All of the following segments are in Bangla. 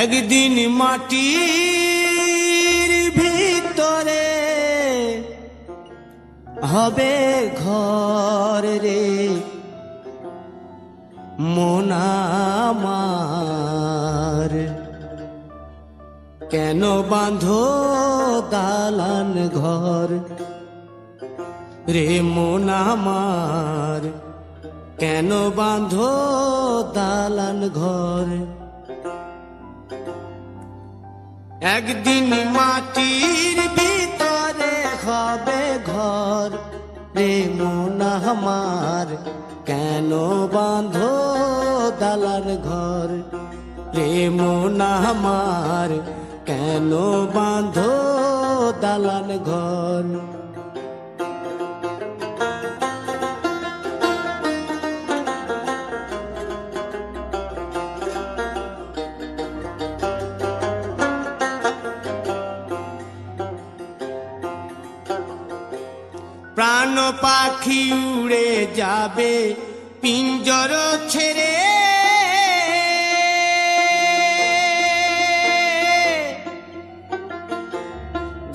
একদিন মাটির ভিতরে হবে ঘর রে মন আমার, কেন বাঁধো দালান ঘর রে মন আমার, কেন বাঁধো দালান ঘর। একদিন মাটির ভিতরে হবে ঘর রে মন আমার, কেন বাঁধো দালান ঘর রে মন আমার, কেন বাঁধো দালান ঘর। প্রাণ পাখি উড়ে যাবে পিঞ্জর ছেড়ে,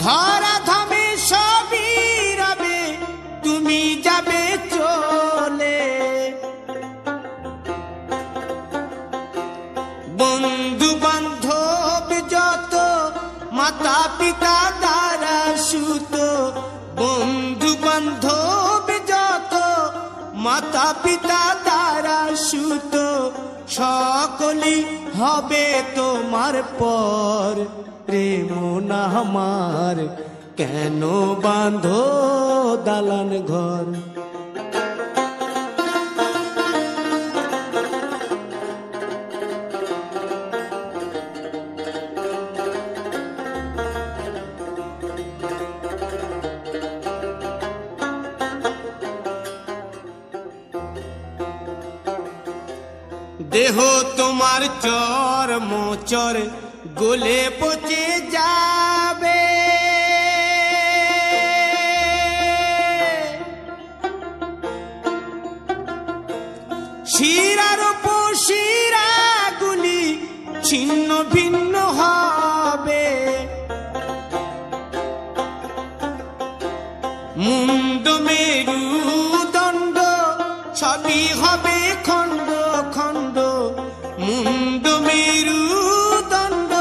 ধরা ধামে সবই রবে তুমি যাবে চলে। বন্ধু বান্ধব যত মাতা পিতা দ্বারা সুত, বন্ধু বান্ধব যত মাতা পিতা দ্বারা সুত, সকলই হবে তোমার পর রে মন আমার, কেন বাঁধো দালান ঘর। দেহ তোমার চর মোচর গলে পচে যাবে, শিরার উপর শিরাগুলি ছিন্ন ভিন্ন হবে, মুন্ড মেরুদণ্ড সবই হবে খণ্ড খণ্ড, মুন্ড মেরুদণ্ড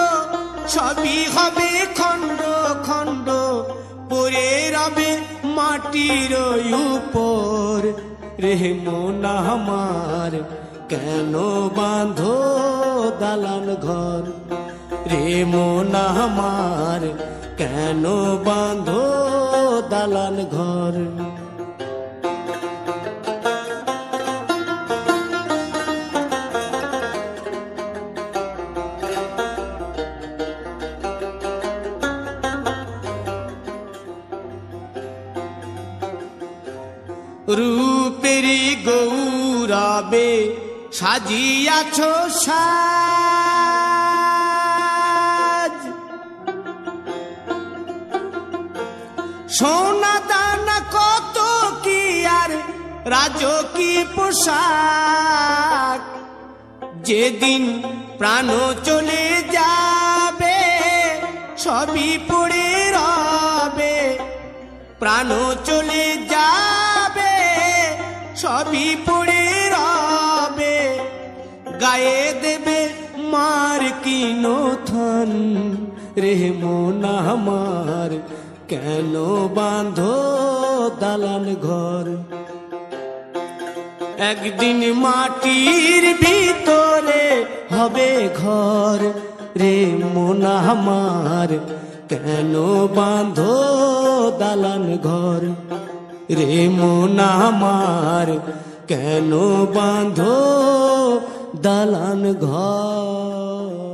সবই হবে খণ্ড খণ্ড, পড়ে রবে মাটির উপর রে মন আমার, কেন বাঁধো দালান ঘর রে মন আমার, কেন বাঁধো দালান ঘর। রূপেরি গৌরবে সাজিয়াছ সাজ, সোনা দানা কত কি আর রাজকী পোশাক, যেদিন প্রাণ চলে যাবে সবই পড়ে রবে, প্রাণ চলে যাবে সবই পড়ে রবে, গায়ে দেবে মার কিনো থান রে মন আমার, কেন বাঁধো দালান ঘর। একদিন মাটির ভিতরে হবে ঘর রে মন আমার, কেন বাঁধো দালান ঘর রে মন আমার, কেন বাঁধো দালান ঘর।